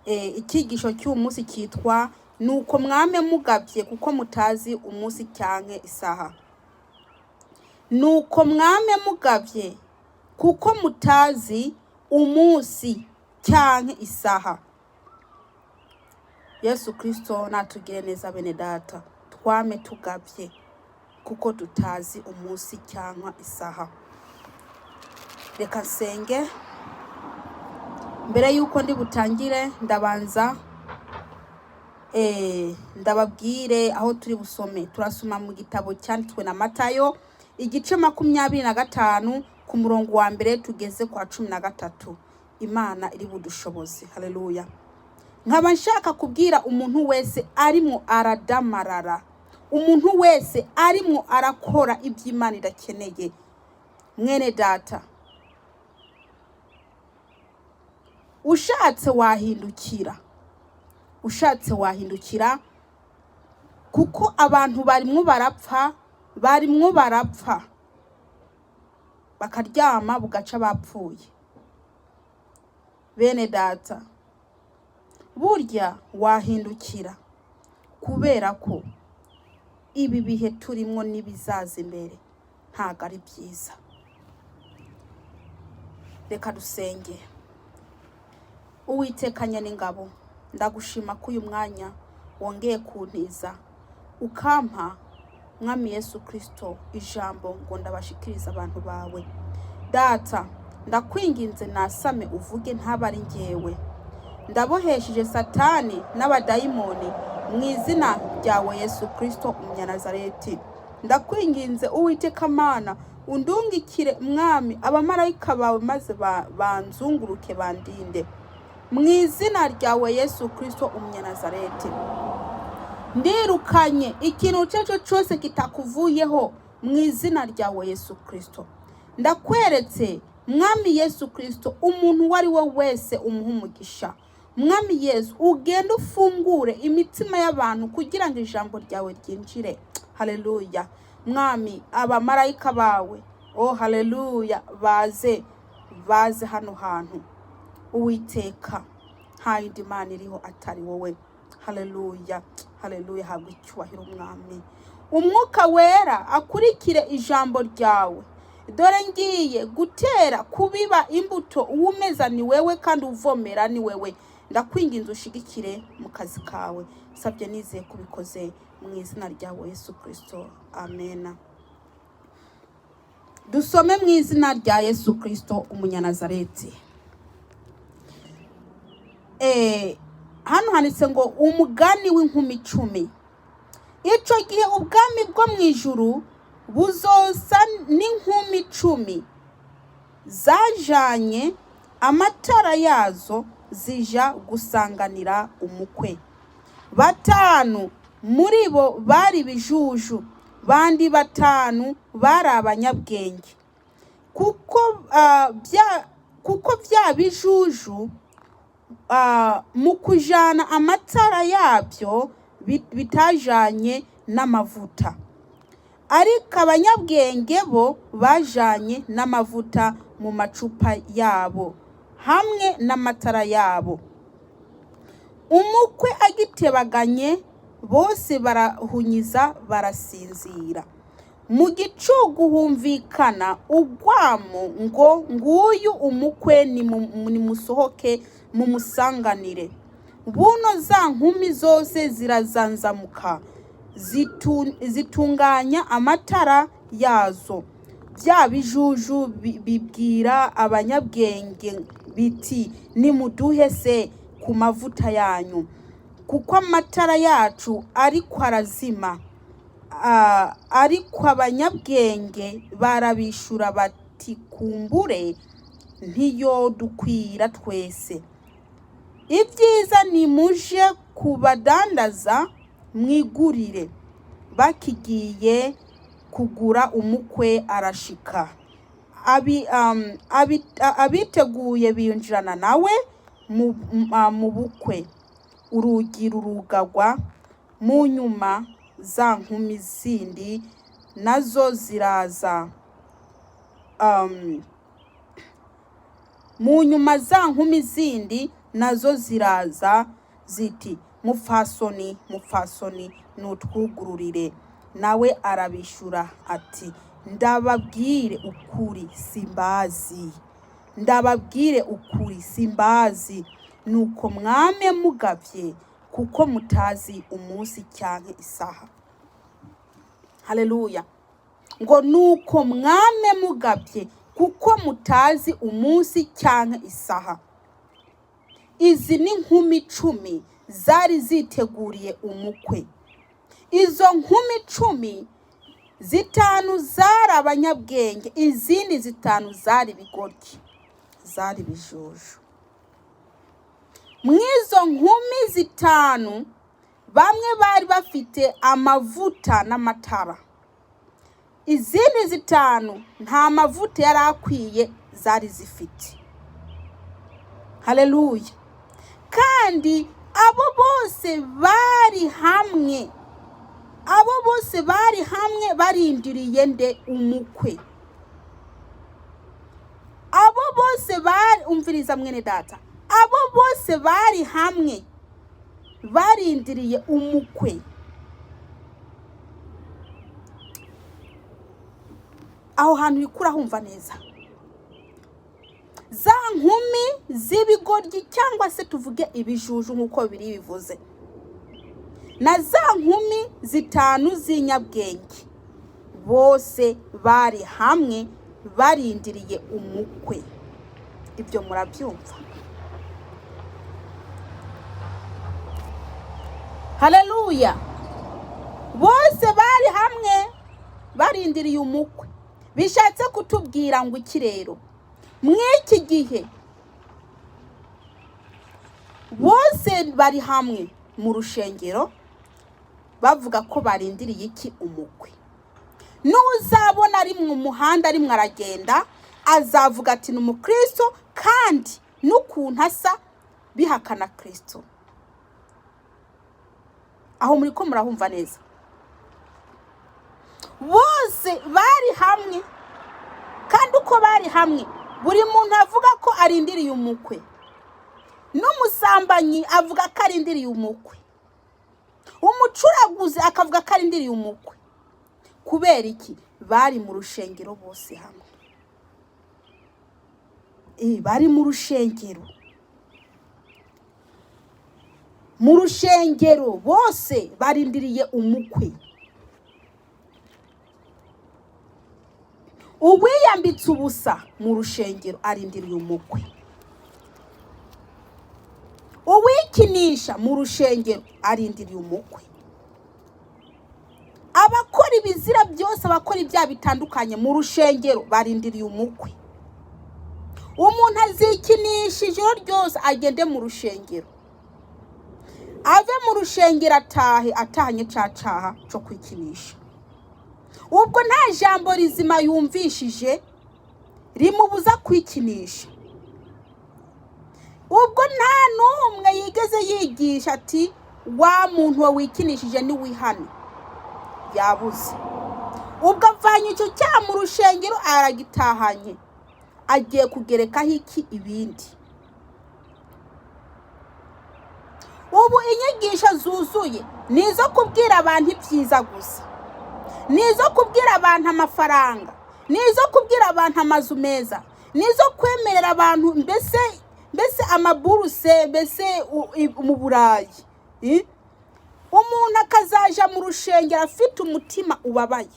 Icyigisho cy'umunsi cyitwa nuko mwame mugabye kuko mutazi umunsi cyanke isaha. Nuko mwame mugabye kuko mutazi umunsi cyanke isaha. Yesu Kristo natugire neza bene data, twame tugabye kuko tutazi umunsi cyanka isaha. Reka nsenge. Mbere yuko ndi butangire ndabanza ndababwire aho turi busome. Turasoma mu gitabo cyanditswe na Matayo igice 25 ku murongo wa mbere tugeze kwa 13. Imana iri budushoboze. Haleluya. Nkaba nshaka kubwira umuntu wese arimo aradamarara, umuntu wese arimo arakora iby'Imana irakeneye. Mwene data, ushatse wahindukira kuko abantu barimwo barapfa bakaryama bugaca bapfuye. Bene data, burya wahindukira kubera ko ibi bihe turimo nibizaza imbere ntago ari byiza. Reka dusenge. Uwiteka n'ingabo, ndagushima ko uyu mwanya wongeye kuntiza ukampa mwami Yesu Kristo ijambo ngo ndabashikiriza abantu bawe. Data, ndakwinginze nasame uvuge ntabari ngewe. Ndabohesheje Satani n'abadayimoni mu izina ryawe Yesu Kristo umunyanazareti. Ndakwinginze Uwiteka Mana undungikire mwami abamarayika bawe maze banzunguruke bandinde. Mu izina ryawe Yesu Kristo umunyanazareti. Ndirukanye ikintu cyacho cyose kitakuvuyeho mu izina ryawe Yesu Kristo. Ndakweretse mwami Yesu Kristo umuntu wari we wese umuhumugisha. Mwami Yesu ugenda ufungure imitima y'abantu kugira ngo ijambo ryawe ryinjire. Haleluya. Mwami abamarayika bawe, oh haleluya, baze hano hantu. Uwiteka nta yindi Mana iriho atari wowe. Haleluya. Haleluya. Habwa icyubahiro mwami. Umwuka wera akurikire ijambo ryawe. Dore ngiye gutera kubiba imbuto, uwumeza ni wewe kandi uvomera ni wewe. Ndakwinginze ushigikire mu kazi kawe. Sabye nizeye kubikoze mu izina ryawe Yesu Kristo. Amen. Dusome mu izina rya Yesu Kristo umunyanazareti. Hano handitse ngo umugani w'inkumi 10. Ico gihe ubwami bwo mu ijuru buzosa n'inkumi 10 zajanye amatara yazo zija gusanganira umukwe. 5 muri bo bari bijuju, bandi 5 bari abanyabwenge. Kuko bya bijuju mu kujana amatara yabyo bitajanye n'amavuta, ariko abanyabwenge bo bajanye n'amavuta mu macupa yabo hamwe n'amatara yabo. Umukwe agitebaganye bose barahunyiza barasinzira. Mu gicugu humvikana ugwamo ngo nguyu umukwe ni musohoke mumusanganire. Buno za nkumi zose zirazanzamuka zitunganya amatara yazo. Bya bijuju bibwira abanyabwenge biti nimuduhe se ku mavuta yanyu kuko amatara yacu ariko arazima. Ariko abanyabwenge barabishura bati kumbure ntiyodukwira twese. Ibyiza ni muje kubadandaza mwigurire. Bakigiye kugura umukwe arashika. Abiteguye binjirana nawe mu bukwe. Urugi rurugagwa. Mu nyuma za nkumi zindi nazo ziraza. Mu nyuma za nkumi zindi nazo ziraza ziti mupfasoni mupfasoni nutwugururire. Nawe arabishura ati ndababwire ukuri simbazi, ndababwire ukuri simbazi. Nuko mwame mugavye kuko mutazi umunsi cyangwa isaha. Haleluya. Ngo nuko mwame mugavye kuko mutazi umunsi cyangwa isaha. Izi ni nkumi 10 zari ziteguriye umukwe. Izo nkumi 10, 5 zari abanyabwenge, izindi 5 zari bigoryi, zari bijojo. Mwizo nkumi 5 bamwe bari bafite amavuta n'amatara, izindi 5 nta mavuta yari akwiye zari zifite. Haleluya. Kandi abo bose bari hamwe, abo bose bari hamwe barindiriye nde? Umukwe. Abo bose bari, umviriza mwene data, abo bose bari hamwe barindiriye umukwe. Aho hantu bikura humva neza. Za nkumi z'ibigoryi cyangwa se tuvuge ibijuju nkuko biri bivuze, na za nkumi 5 z'inyabwenge, bose bari hamwe barindiriye umukwe. Ibyo murabyumva? Haleluya. Bose bari hamwe barindiriye umukwe. Bishatse kutubwira ngo iki rero? Mw'iki gihe bose bari hamwe mu rushengero bavuga ko barindiriye iki? Umukwe. N'uzabona ari mu muhanda ari aragenda azavuga ati ni umukristo, kandi n'ukuntu asa bihakana Kristo. Aho muri ko murahumva neza? Bose bari hamwe, kandi uko bari hamwe buri muntu avuga ko arindiriye umukwe. N'umusambanyi avuga ko arindiriye umukwe, umucuraguzi akavuga ko arindiriye umukwe. Kubera iki? Bari mu rushengero bose hamwe. Bari mu rushengero. Mu rushengero bose barindiriye umukwe. Uwiyambitse ubusa mu rushengero arindiriye umukwe. Uwikinisha mu rushengero arindiriye umukwe. Abakora ibizira byose, abakora ibyaha bitandukanye mu rushengero barindiriye umukwe. Umuntu azikinisha ijoro ryose agende mu rushengero, ave mu rushengero atahanye cacaha cyo kwikinisha. Ubwo nta jambo rizima yumvishije rimubuza kwikinisha. Ubwo nta numwe yigeze yigisha ati wa muntu wikinishije ni wihane. Yabuze. Ubwo avanye icyo cyaha mu rushengero aragitahanye, agiye kugerekaho iki? Ibindi. Ubu inyigisho zuzuye nizo kubwira abantu ibyiza gusa, nizo kubwira abantu amafaranga, nizo kubwira abantu amazu meza, nizo kwemerera abantu mbese amaburuse, mbese mu Burayi. Umuntu akazaja mu rushengero afite umutima ubabaye,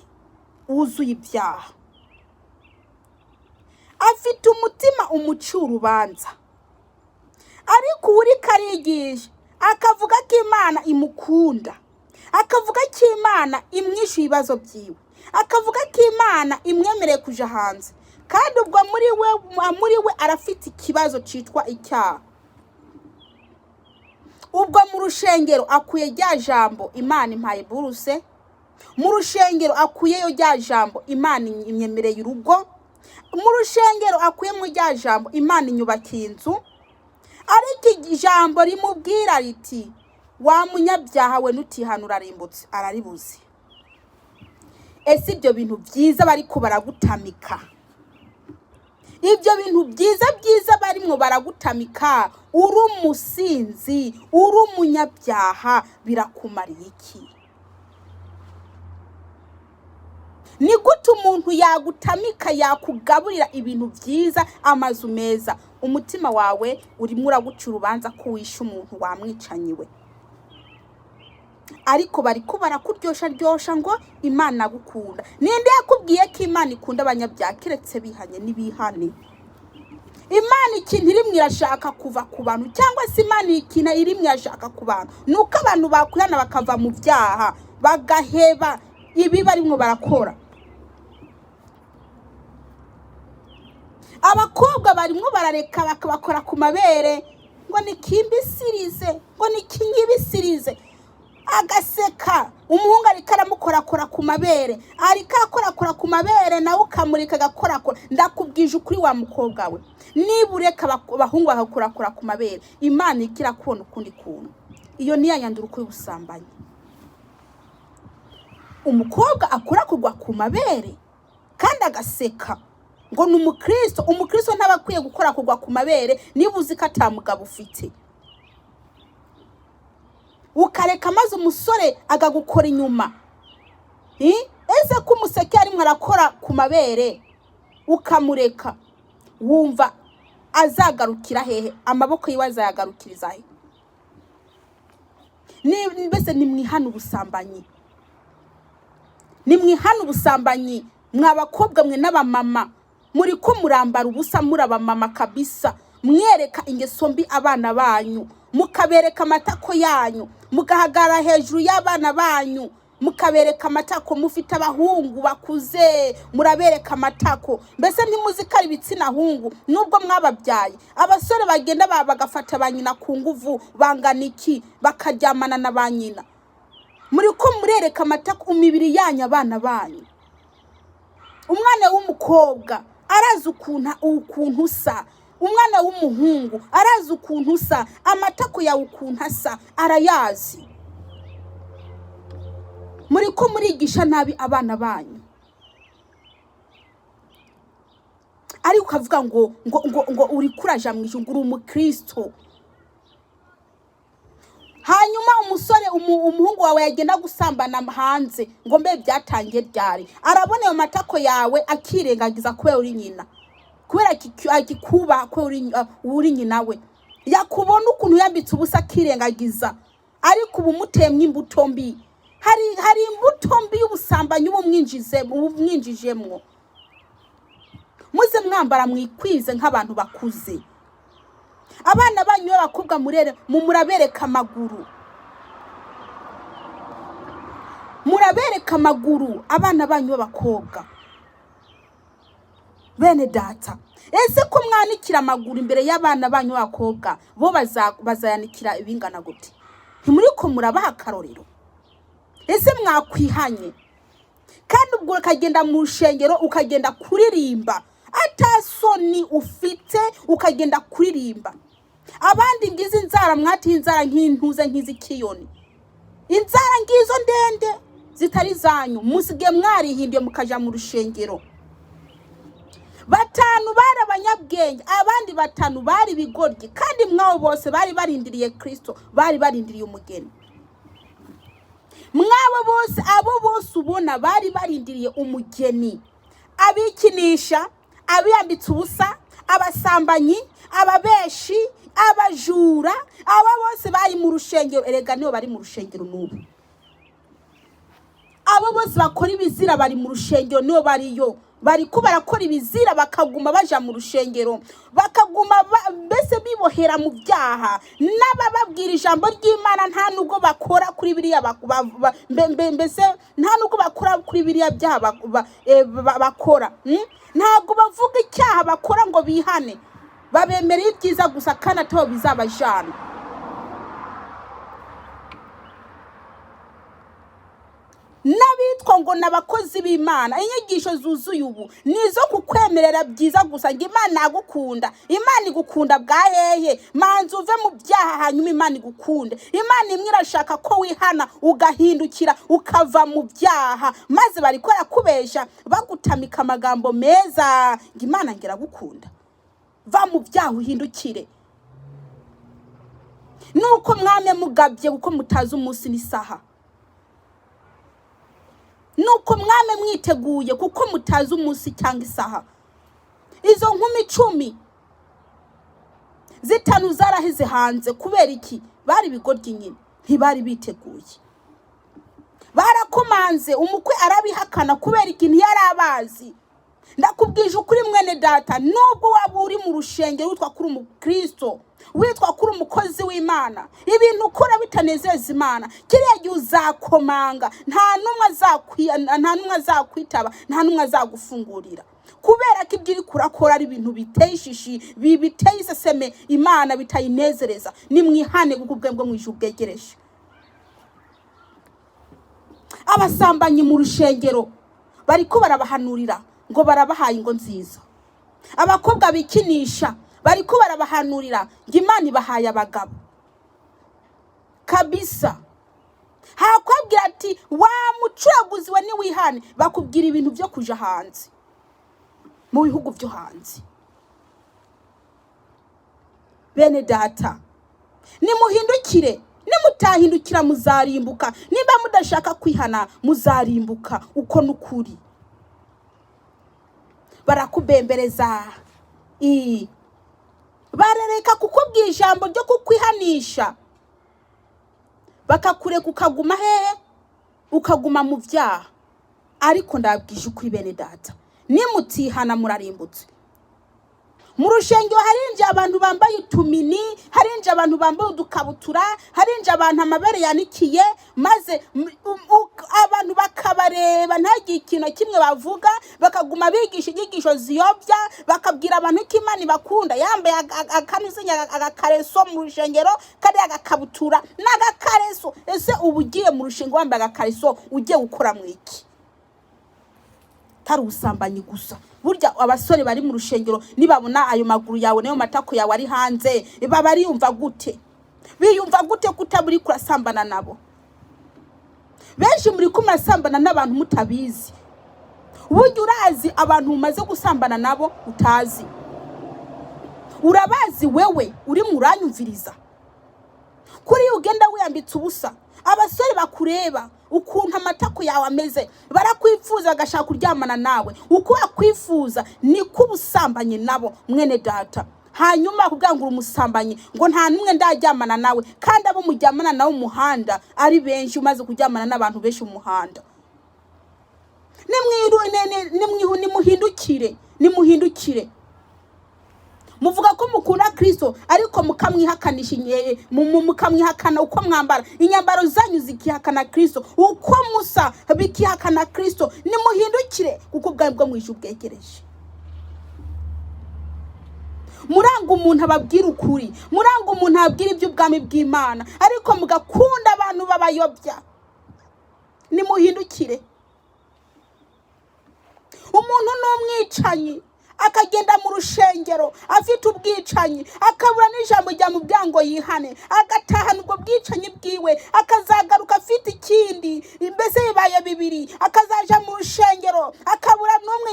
wuzuye ibyaha, afite umutima umucira urubanza, ariko uri karigisha akavuga ko Imana imukunda, akavuga ko Imana imwishyuye ibibazo byiwe, akavuga ko Imana imwemereye kuja hanze, kandi ubwo muri we arafite ikibazo cyitwa icyaha. Ubwo mu rushengero akuye rya jambo Imana impaye buruse, mu rushengero akuyeyo rya jambo Imana imyemereye urugo, mu rushengero akuyemo rya jambo Imana inyubakiye inzu, ariko ijambo rimubwira riti wa munyabyaha we nutihanura arimbutse, araribuze. Ese ibyo bintu byiza bariko baragutamika, ibyo bintu byiza barimwo baragutamika, uri umusinzi, uri umunyabyaha, birakumariye iki? Ni gute umuntu yagutamika, yakugaburira ibintu byiza, amazu meza, umutima wawe urimo uraguca urubanza ko wishe umuntu wamwicanyiwe, ariko bariko barakuryoshya ngo Imana gukunda. Ninde yakubwiye ko Imana ikunda abanyabyaha keretse bihanye n'ibihane? Imana ikintu irimwe irashaka kuva ku bantu, cyangwa se Imana ikintu irimwe irashaka ku bantu nuko abantu bakurana bakava mu byaha, bagaheba ibi barimwo barakora. Abakobwa barimwo barareka bakabakora ku mabere, ngo ni kimbisirize, ngo ni kinyibisirize, agaseka. Umuhungu ariko aramukorakora ku mabere, ariko akorakora ku mabere, nawe ukamurika agakorakora. Ndakubwije ukuri wa mukobwa we, niba ureka abahungu bakakorakora ku mabere, Imana ikira kubona ukundi kuntu. Iyo niyo yandura uko y'ubusambanyi. Umukobwa akorakugwa ku mabere kandi agaseka ngo ni umukristo. Umukristo ntabakwiye gukora kugwa ku mabere niba uzi ko atamugabo ufite. Ukareka maze umusore agagukora inyuma. Ese ko umuseke arimo arakora ku mabere ukamureka, wumva azagarukira hehe? Amaboko yiwe azayagarukiriza he? Mbese nimwihana ubusambanyi, nimwihana ubusambanyi. Mwabakobwa mwe n'abamama muri ko murambara ubusa, muri abamama kabisa, mwereka ingeso mbi abana banyu, mukabereka amatako yanyu, mugahagara hejuru y'abana banyu, mukabereka amatako. Mufite abahungu bakuze, murabereka amatako. Mbese ntimuzikara ibitsina hungu nubwo mwababyaye. Abasore bagenda bagafata banyina ku nguvu, bangana iki, bakaryamana na banyina. Muri ko murereka amatako umibiri yanyu abana banyu. Umwana w'umukobwa arazi ukuntu usa, umwana w'umuhungu arazi ukuntu usa, amatako yawe ukuntu asa arayazi. Muri ko murigisha nabi abana banyu, ariko ukavuga ngo uri kuraja mu ijuru, uri umukristo. Hanyuma umusore umuhungu wawe yagenda gusambana hanze, ngo mbe byatangiye ryari? Arabona ayo matako yawe akirengagiza kubera uri nyina, kubera akikuba ko uri nyina we. Yakubona ukuntu yambitse ubusa akirengagiza, ariko ubu mutemye imbuto mbi. Hari imbuto mbi y'ubusambanyi mwinjijemwo. Muze mwambara mwikwize nk'abantu bakuze. Abana banyu b'abakobwa murabereka amaguru, murabereka amaguru abana banyu b'abakobwa. Bene data, ese ko mwanikira amaguru imbere y'abana banyu b'abakobwa, bo bazayanikira ibingana gute? Ntimuri ko murabaha akarorero? Ese mwakwihanye? Kandi ubwo ukagenda mu rushengero ukagenda kuririmba, atasoni ufite, ukagenda kuririmba. Abandi ngize inzara mwatiye inzara nk'intuze nk'izikiyoni, inzara ngizo ndende zitari zanyu, musige mwarihindiye mukaja mu rushengero. 5 bari abanyabwenge, abandi 5 bari bigoryi, kandi mwabo bose bari barindiriye Kristo, bari barindiriye umugeni. Mwabo bose, abo bose ubona bari barindiriye umugeni. Abikinisha, abiyambitse ubusa, abasambanyi, ababeshi, abajura, aba bose bari mu rushengero. Erega niyo bari mu rushengero n'ubu. Abo bose bakora ibizira bari mu rushengero, niyo bariyo. Bari ko barakora ibizira bakaguma baja mu rushengero, bakaguma mbese bibohera mu byaha. N'abababwira ijambo ry'Imana nta nubwo bakora kuri Bibiliya, mbese nta nubwo bakora kuri Bibiliya byaha bakora. Ntabwo bavuga icyaha bakora ngo bihane, babemereye ibyiza gusa kandi atabo bizabajana. Nabi abitwa ngo n'abakozi b'Imana, inyigisho zuzuye ubu nizo kukwemerera byiza gusa ngo Imana yagukunda. Imana igukunda bwa hehe? Manzi uve mu byaha hanyuma Imana igukunde. Imana imwe irashaka ko wihana ugahindukira ukava mu byaha, maze barikora kubesha bagutamika amagambo meza ngo Imana ngira gukunda. Va mu byaha uhindukire. Nuko mwame mugabye kuko mutazi umunsi n'isaha. Nuko mwame mwiteguye kuko mutazi umunsi cyangwa isaha. Izo nkumi 10 zitanu zarahize hanze kubera iki? Bari bigoryi nyine, ntibari biteguye. Barakomanze, umukwe arabihakana kubera iki? Ntiyarabazi. Ndakubwije ukuri mwene data, nubwo waba uri mu rushengero witwa kuri umukristo, witwa kuri umukozi w'Imana, ibintu ukora bitanezeza Imana, kiriya gihe uzakomanga, nta numwe azakwitaba, nta numwe azagufungurira, kubera ko ibyo uri kurakora ari ibintu biteye ishishi, biteye iseseme, Imana bitayinezereza. Nimwihane kuko ubwenge bwo mu ijuru bwegereje. Abasambanyi mu rushengero bariko barabahanurira ngo barabahaye ingo nziza. Abakobwa bikinisha bariko barabahanurira ngo Imana ibahaye abagabo. Kabisa. Hakwabwira ati wa mucuraguzi we niwihane, bakubwira ibintu byo kuja hanze mu bihugu byo hanze. Bene data, nimuhindukire. Nimutahindukira muzarimbuka. Niba mudashaka kwihana muzarimbuka. Uko nukuri. Barakubembereza. Barereka kukubwira ijambo ryo kukwihanisha, bakakureka ukaguma hehe? Ukaguma mu byaha. Ariko ndabwije ukuri bene data, nimutihana murarimbutse. Mu rushengero harinje abantu bambaye utumini, harinje abantu bambaye udukabutura, harinje abantu amabere yanikiye, maze abantu bakabareba ntagire ikintu kimwe bavuga, bakaguma bigisha inyigisho ziyobya, bakabwira abantu ko Imana ibakunda. Yambaye akanuzinya agakareso mu rushengero, kari agakabutura n'agakareso. Ese ubugiye mu rushengero wambaye agakareso ugiye gukora mu iki? Tari ubusambanyi gusa. Burya abasore bari mu rushengero nibabona ayo maguru yawe nayo matako yawe ari hanze, baba yumva gute? Biyumva gute kutaburi kurasambana nabo? Benshi muri kumasambana n'abantu mutabizi. Burya urazi abantu umaze gusambana nabo utazi. Urabazi wewe uri muranyumviriza. Kuri ugenda wiyambitse ubusa, abasore bakureba ukuntu amatako yawe ameze, barakwifuza agashaka kuryamana nawe. Uko akwifuza ni kubusambanye nabo mwene data. Hanyuma kugira ngo umusambanyi ngo nta numwe ndaryamana nawe, kandi abo mujyamana nawe umuhanda ari benshi, umaze kuryamana n'abantu benshi umuhanda. Nimuhindukire. Muvuga ko mukunda Kristo ariko mukamwihakanisha, mukamwihakana uko mwambara. Inyambaro zanyu zikihakana Kristo, uko musa bikihakana Kristo. Nimuhindukire kuko ubwami bwo mu ijuru bwegereje. Muranga umuntu ababwira ukuri, muranga umuntu ababwira iby'ubwami bw'Imana, ariko mugakunda abantu babayobya. Nimuhindukire. Umuntu n'umwicanyi akagenda mu rushengero afite ubwicanyi, akabura n'ijambo rya mu byango yihane, agatahana ubwo bwicanyi bwiwe, akazagaruka afite ikindi, mbese bibaye bibiri, akazaja mu rushengero akabura n'umwe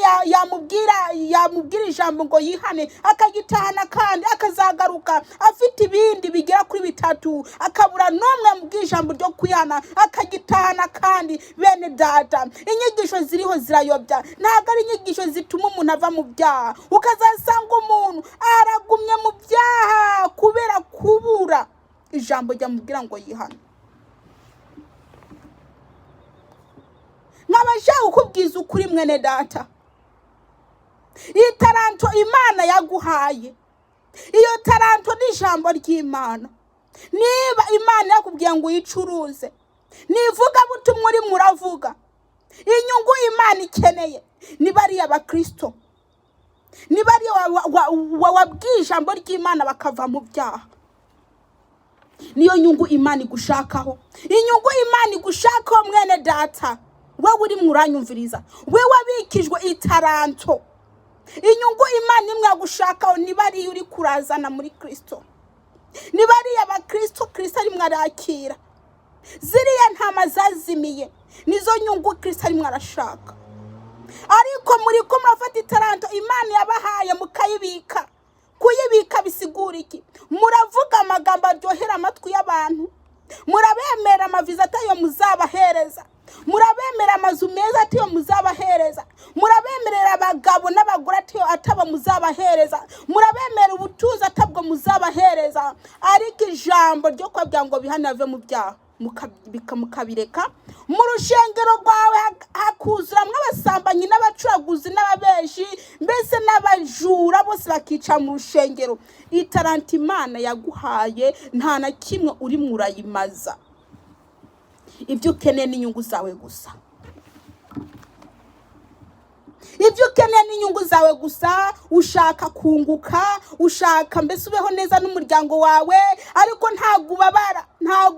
yamubwira ijambo ngo yihane, akagitahana kandi akazagaruka afite ibindi bigera kuri 3, akabura n'umwe yamubwira ijambo ryo kwihana, akagitahana kandi. Bene data, inyigisho ziriho zirayobya, ntabwo ari inyigisho zituma umuntu ava mu byaha. Ukazasanga umuntu aragumye mu byaha kubera kubura ijambo rya mubwira ngo yihane. Nkabashaka ukubwiza ukuri mwene data, iyi taranto Imana yaguhaye, iyo taranto ni ijambo ry'Imana. Niba Imana yakubwiye ngo uyicuruze, nivuga butumwa uri muravuga, inyungu Imana ikeneye ni bariya abakristo, ni bariya wabwiye ijambo ry'Imana bakava mu byaha. Niyo nyungu Imana igushakaho. Inyungu Imana igushakaho mwene data, wowe uri muranyumviriza, we wabikijwe itaranto, inyungu Imana imwe yagushakaho niba ari uri kurazana muri Kristo, niba ari abakristo Kristo ari mwarakira, ziriya ntama zazimiye nizo nyungu Kristo ari mwarashaka. Ariko muri ko murafata itaranto Imana yabahaye mukayibika. Kuyibika bisigura iki? Muravuga amagambo aryohera amatwi y'abantu, murabemera amaviza atayo muzabahereza, murabemera amazu meza atiyo muzabahereza, murabemerera abagabo n'abagore atiyo atabo muzabahereza, murabemera ubutuza atabwo muzabahereza. Ariko ijambo ryo kwabwira ngo bihanave mu byaha mukabireka, mu rushengero rwawe hakuzura mw'abasambanyi n'abacuraguzi n'ababeshi, mbese n'abajura bose bakica mu rushengero. Itaranti Imana yaguhaye nta na kimwe uri murayimaza, ibyo ukeneye n'inyungu zawe gusa, ibyo ukeneye n'inyungu zawe gusa. Ushaka kunguka, ushaka mbese ubeho neza n'umuryango wawe, ariko ntago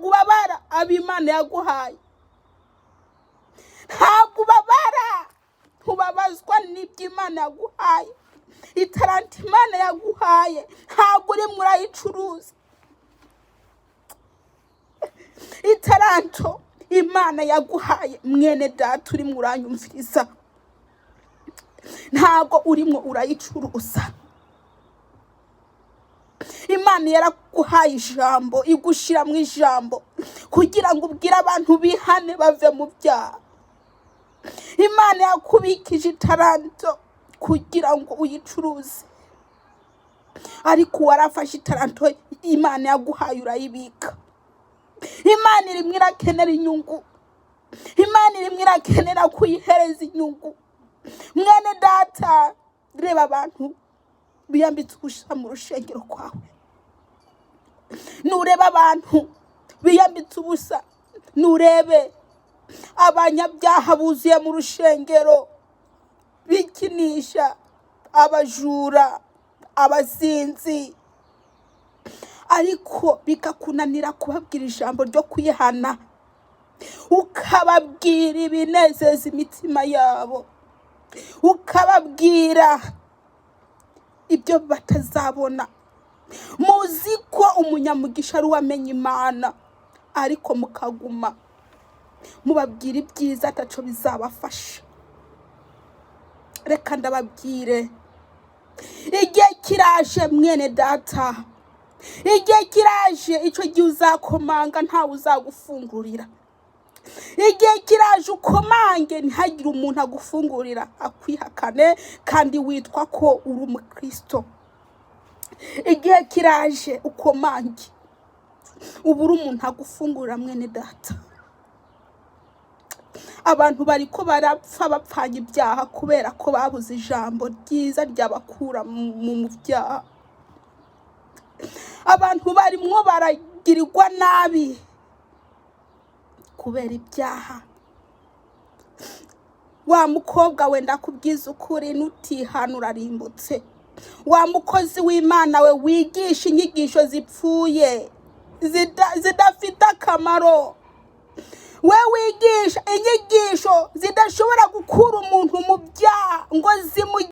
ubabara ab'Imana yaguhaye, ntago ubabazwa n'iby'Imana yaguhaye. Itaranti Imana yaguhaye ntago uri murayicuruza, itaranto Imana yaguhaye mwene data uri muranyumviriza, ntago urimo urayicuruza. Imana yaraguhaye ijambo, igushira mu ijambo kugira ngo ubwire abantu bihane bave mu byaha. Imana yakubikije itaranto kugira ngo uyicuruze, ariko warafashe itaranto Imana yaguhaye urayibika. Imana irimwe irakenera inyungu, Imana irimwe irakenera kuyihereza inyungu. Mwene data, reba abantu biyambitse ubusa mu rushengero kwawe, nureba abantu biyambitse ubusa, nurebe abanyabyaha buzuye mu rushengero, bikinisha, abajura, abazinzi, ariko bikakunanira kubabwira ijambo ryo kwihana, ukababwira ibinezeza imitima yabo, ukababwira ibyo batazabona. Muzi ko umunyamugisha ari uwamenye Imana, ariko mukaguma mubabwira ibyiza ataco bizabafasha. Reka ndababwire, igihe kiraje mwene data, igihe kiraje, ico gihe uzakomanga ntawe uzagufungurira. Igihe kiraje ukomange ntihagire umuntu agufungurira, akwihakane kandi witwa ko uri umukristo. Igihe kiraje ukomange ubura umuntu agufungurira mwene data. Abantu bariko barapfa bapfanye ibyaha kubera ko babuze ijambo ryiza ryabakura mu byaha. Abantu barimwo baragirirwa nabi kubera ibyaha. Wa mukobwa wenda kubwiza ukuri nutihana urarimbutse. Wa mukozi w'Imana we wigisha inyigisho zipfuye zidafite akamaro, we wigisha inyigisho zidashobora gukura umuntu mu byaha ngo